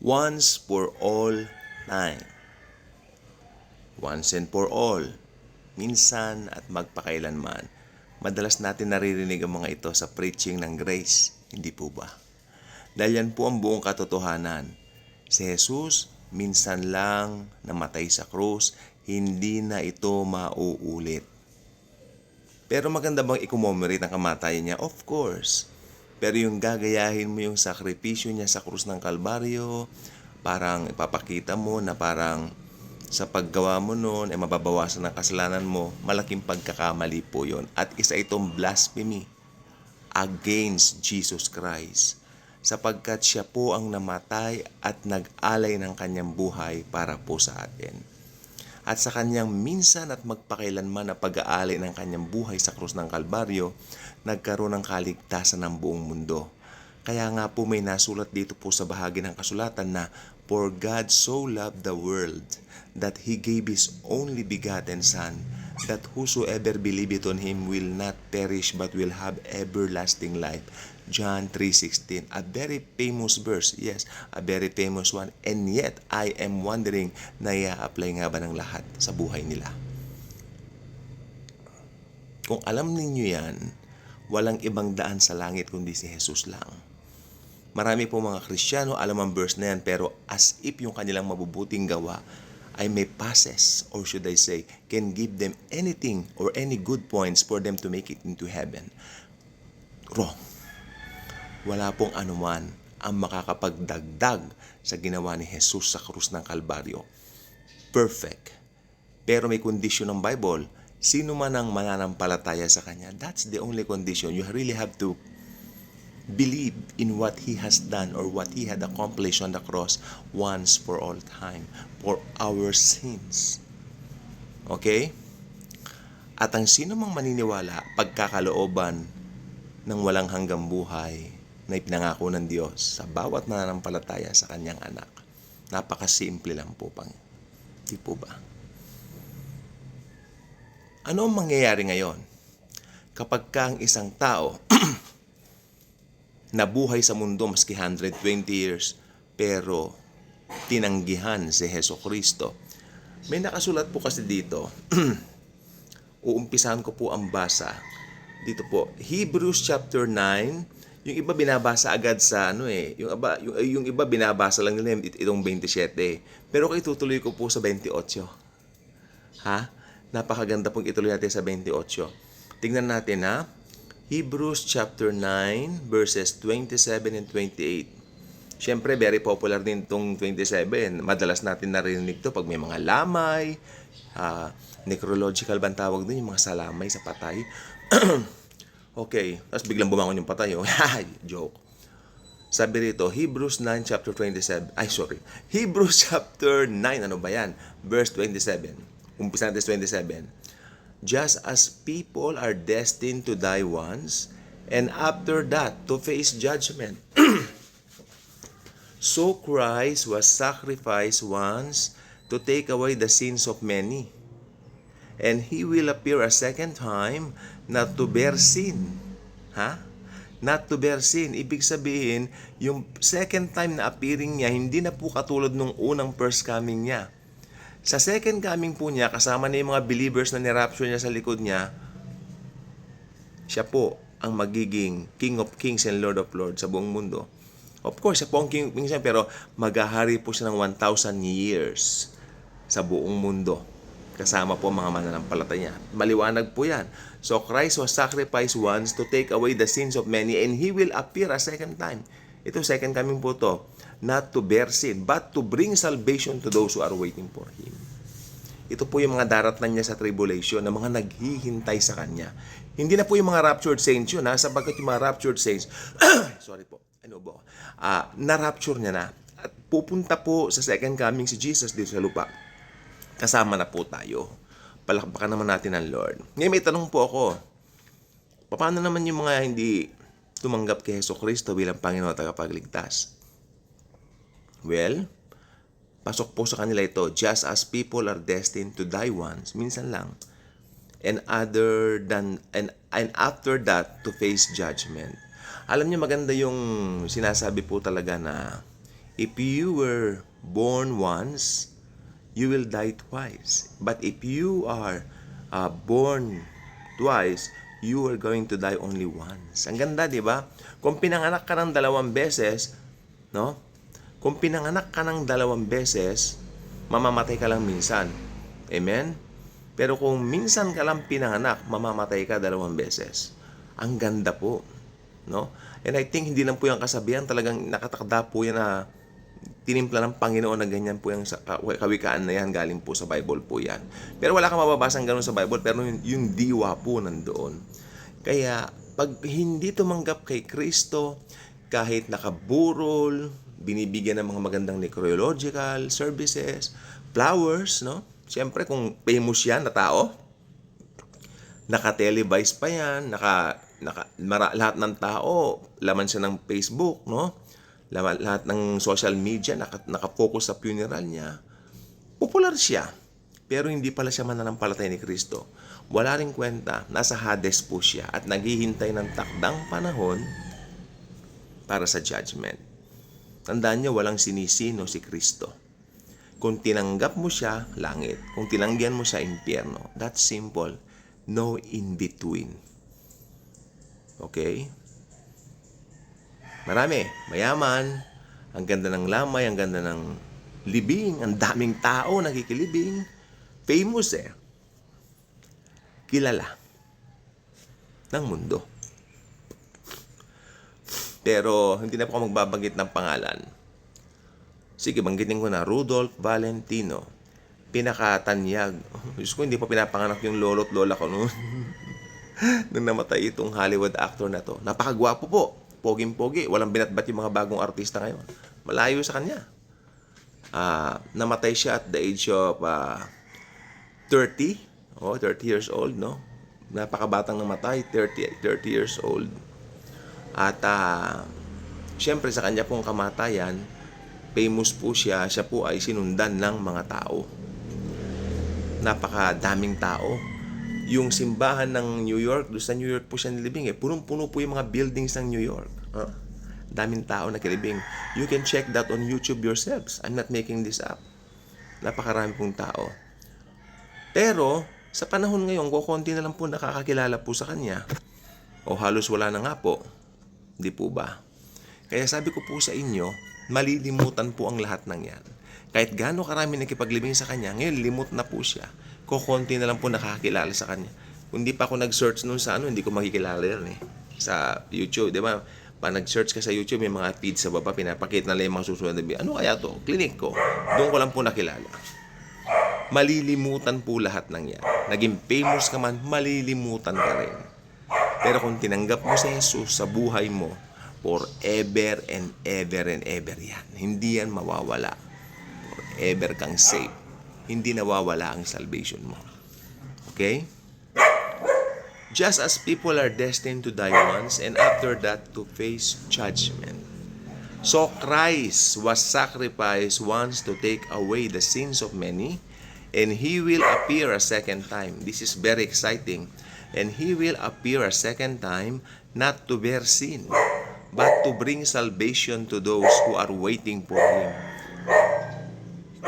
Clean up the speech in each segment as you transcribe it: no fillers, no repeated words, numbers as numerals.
once for all time. Once and for all. Minsan at magpakailanman. Madalas natin naririnig ang mga ito sa preaching ng grace. Hindi po ba? Dahil yan po ang buong katotohanan. Si Jesus, minsan lang namatay sa krus, hindi na ito mauulit. Pero maganda bang i-commemorate ang kamatayan niya? Of course. Pero yung gagayahin mo yung sakripisyo niya sa krus ng Kalbaryo, parang ipapakita mo na parang sa paggawa mo noon ay mababawasan ang kasalanan mo, malaking pagkakamali po yon. At isa itong blasphemy against Jesus Christ, sapagkat siya po ang namatay at nag-alay ng kanyang buhay para po sa atin. At sa kanyang minsan at magpakailanman na pag-aalay ng kanyang buhay sa krus ng Kalbaryo, nagkaroon ng kaligtasan ng buong mundo. Kaya nga po may nasulat dito po sa bahagi ng kasulatan na, "For God so loved the world that He gave His only begotten Son, that whosoever believeth on Him will not perish but will have everlasting life." John 3:16, a very famous verse, yes, a very famous one. And yet, I am wondering na i-apply nga ba ng lahat sa buhay nila? Kung alam ninyo yan, walang ibang daan sa langit kundi si Jesus lang. Marami po mga Kristiyano alam ang verse na yan, pero as if yung kanilang mabubuting gawa ay may passes, or should I say, can give them anything or any good points for them to make it into heaven. Wrong. Wala pong anuman ang makakapagdagdag sa ginawa ni Jesus sa krus ng Kalbaryo. Perfect. Pero may condition ng Bible. Sino man ang mananampalataya sa Kanya, that's the only condition. You really have to believe in what He has done or what He had accomplished on the cross once for all time for our sins. Okay? At ang sino mang maniniwala, pagkakalooban ng walang hanggang buhay na ipinangako ng Diyos sa bawat mananampalataya sa Kanyang anak. Napakasimple lang po pang. Di po ba? Ano ang mangyayari ngayon kapag ang isang tao nabuhay sa mundo maski 120 years pero tinanggihan si Hesukristo? May nakasulat po kasi dito. Uumpisahan ko po ang basa. Dito po, Hebrews chapter 9. Yung iba binabasa agad sa yung iba binabasa lang nila itong 27. Pero kung itutuloy ko po sa 28. Ha? Napakaganda pong ituloy natin sa 28. Tingnan natin ha. Hebrews chapter 9 verses 27 and 28. Siyempre, very popular din itong 27. Madalas natin narinig to pag may mga lamay, necrological ba ang tawag doon, yung mga salamay sa patay. Okay, tapos biglang bumangon yung patay. Joke. Sabi rito, Hebrews 9 chapter 27. Hebrews chapter 9, ano ba yan? Verse 27. Umpisa natin 27. Just as people are destined to die once, and after that to face judgment, so Christ was sacrificed once to take away the sins of many. And He will appear a second time not to bear sin. Not to bear sin. Ibig sabihin, yung second time na appearing niya, hindi na po katulad nung unang first coming niya. Sa second coming po niya, kasama na yung mga believers na nirapture niya sa likod niya, siya po ang magiging King of Kings and Lord of Lords sa buong mundo. Of course, siya po ang King of Kings, pero maghahari po siya ng 1,000 years sa buong mundo. Kasama po ang mga mananampalataya. Maliwanag po yan. So, Christ was sacrificed once to take away the sins of many, and He will appear a second time. Ito, second coming po to. Not to bear sin, but to bring salvation to those who are waiting for Him. Ito po yung mga daratnan niya sa tribulation, na mga naghihintay sa Kanya. Hindi na po yung mga raptured saints yun, sapagkat yung mga raptured saints, na-rapture niya na. At pupunta po sa second coming si Jesus dito sa lupa. Kasama na po tayo. Palakpakan naman natin ang Lord. Ngayon may tanong po ako. Paano naman yung mga hindi tumanggap kay Hesukristo bilang Panginoon at tagapagligtas? Well, pasok po sa kanila ito. Just as people are destined to die once, minsan lang, and after that to face judgment. Alam niyo, maganda yung sinasabi po talaga na If you were born once, you will die twice. But if you are born twice, you are going to die only once. Ang ganda, di ba? Kung pinanganak ka ng 2 beses, no? Kung pinanganak ka ng 2 beses, mamamatay ka lang minsan. Amen? Pero kung minsan ka lang pinanganak, mamamatay ka 2 beses. Ang ganda po, no? And I think hindi lang po yung kasabihan, talagang nakatakda po yan na tinimpla ng Panginoon na ganyan po yung kawikaan na yan, galing po sa Bible po yan. Pero wala kang mababasang ganun sa Bible, pero yung diwa po nandoon. Kaya, pag hindi tumanggap kay Kristo, kahit nakaburol, binibigyan ng mga magandang necrological services, flowers, no? Siyempre, kung famous yan na tao, naka-televise pa yan, lahat ng tao, laman siya ng Facebook, no? Lahat ng social media nakafocus sa funeral niya. Popular siya, pero hindi pala siya mananampalataya ni Kristo. Wala ring kwenta, nasa Hades po siya at naghihintay ng takdang panahon para sa judgment. Tandaan niyo, walang sinisino si Kristo. Kung tinanggap mo siya, langit. Kung tinanggihan mo siya, impyerno. That's simple. No in between. Okay? Marami, mayaman, ang ganda ng lamay, ang ganda ng libing, ang daming tao nakikilibing. Famous kilala ng mundo. Pero hindi na po ako magbabanggit ng pangalan. Sige, banggitin ko na, Rudolph Valentino. Pinakatanyag. Diyos ko, hindi pa pinapanganak yung lolo't lola ko noon. Nung namatay itong Hollywood actor na to. Napakagwapo po. Poging-pogi. Walang binatbat yung mga bagong artista ngayon. Malayo sa kanya. Namatay siya at the age of 30. 30 years old, no? Napakabatang namatay. 30 years old. At syempre sa kanya pong kamatayan, famous po siya. Siya po ay sinundan ng mga tao. Napakadaming tao. Yung simbahan ng New York, doon sa New York po siya nilibing punong-puno po yung mga buildings ng New York. Daming tao na kilibing. You can check that on YouTube yourselves. I'm not making this up. Napakarami pong tao. Pero, sa panahon ngayon, kukunti na lang po nakakakilala po sa kanya. O halos wala na nga po. Di po ba? Kaya sabi ko po sa inyo, malilimutan po ang lahat ng yan. Kahit gaano karami nakipaglibing sa kanya, ngayon limot na po siya. Kukunti na lang po nakakakilala sa kanya. Kung di pa ako nag-search nun sa hindi ko makikilala yan sa YouTube, di ba? Pag nag-search ka sa YouTube, may mga feeds sa baba, pinapakita na lang yung mga susunod na video. Ano kaya to? Clinic ko. Doon ko lang po nakilala. Malilimutan po lahat ng yan. Naging famous ka man, malilimutan ka rin. Pero kung tinanggap mo si Jesus sa buhay mo, forever and ever and ever yan. Hindi yan mawawala. Forever kang safe. Hindi nawawala ang salvation mo. Okay? Just as people are destined to die once and after that to face judgment. So Christ was sacrificed once to take away the sins of many, and He will appear a second time. This is very exciting. And He will appear a second time not to bear sin, but to bring salvation to those who are waiting for Him.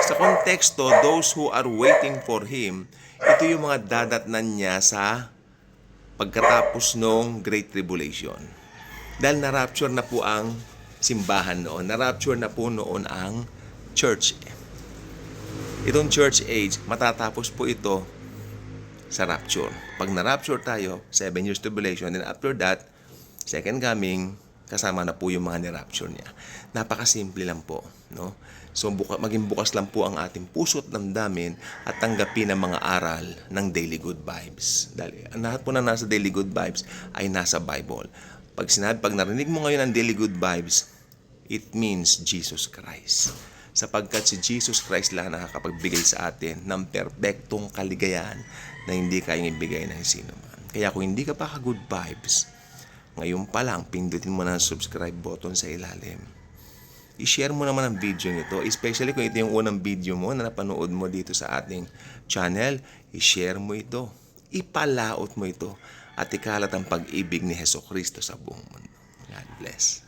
Sa konteksto, those who are waiting for Him, ito yung mga dadatnan niya sa pagkatapos ng Great Tribulation. Dahil na-rapture na po ang simbahan noon. Na-rapture na po noon ang church. Itong church age, matatapos po ito sa rapture. Pag na-rapture tayo, 7 years tribulation, and after that, second coming, kasama na po yung mga ni-rapture niya. Napakasimple lang po, no? So, maging bukas lang po ang ating puso't damdamin at tanggapin ang mga aral ng Daily Good Vibes. Dahil lahat po na nasa Daily Good Vibes ay nasa Bible. Pag narinig mo ngayon ang Daily Good Vibes, it means Jesus Christ. Sapagkat si Jesus Christ lang nakakapagbigay sa atin ng perpektong kaligayahan na hindi kayang ibigay ng sino man. Kaya kung hindi ka pa ka-good vibes, ngayon pa lang, pindutin mo na ang subscribe button sa ilalim. I-share mo naman ang video nito, especially kung ito yung unang video mo na napanood mo dito sa ating channel. I-share mo ito, ipalaot mo ito, at ikalat ang pag-ibig ni Jesucristo sa buong mundo. God bless.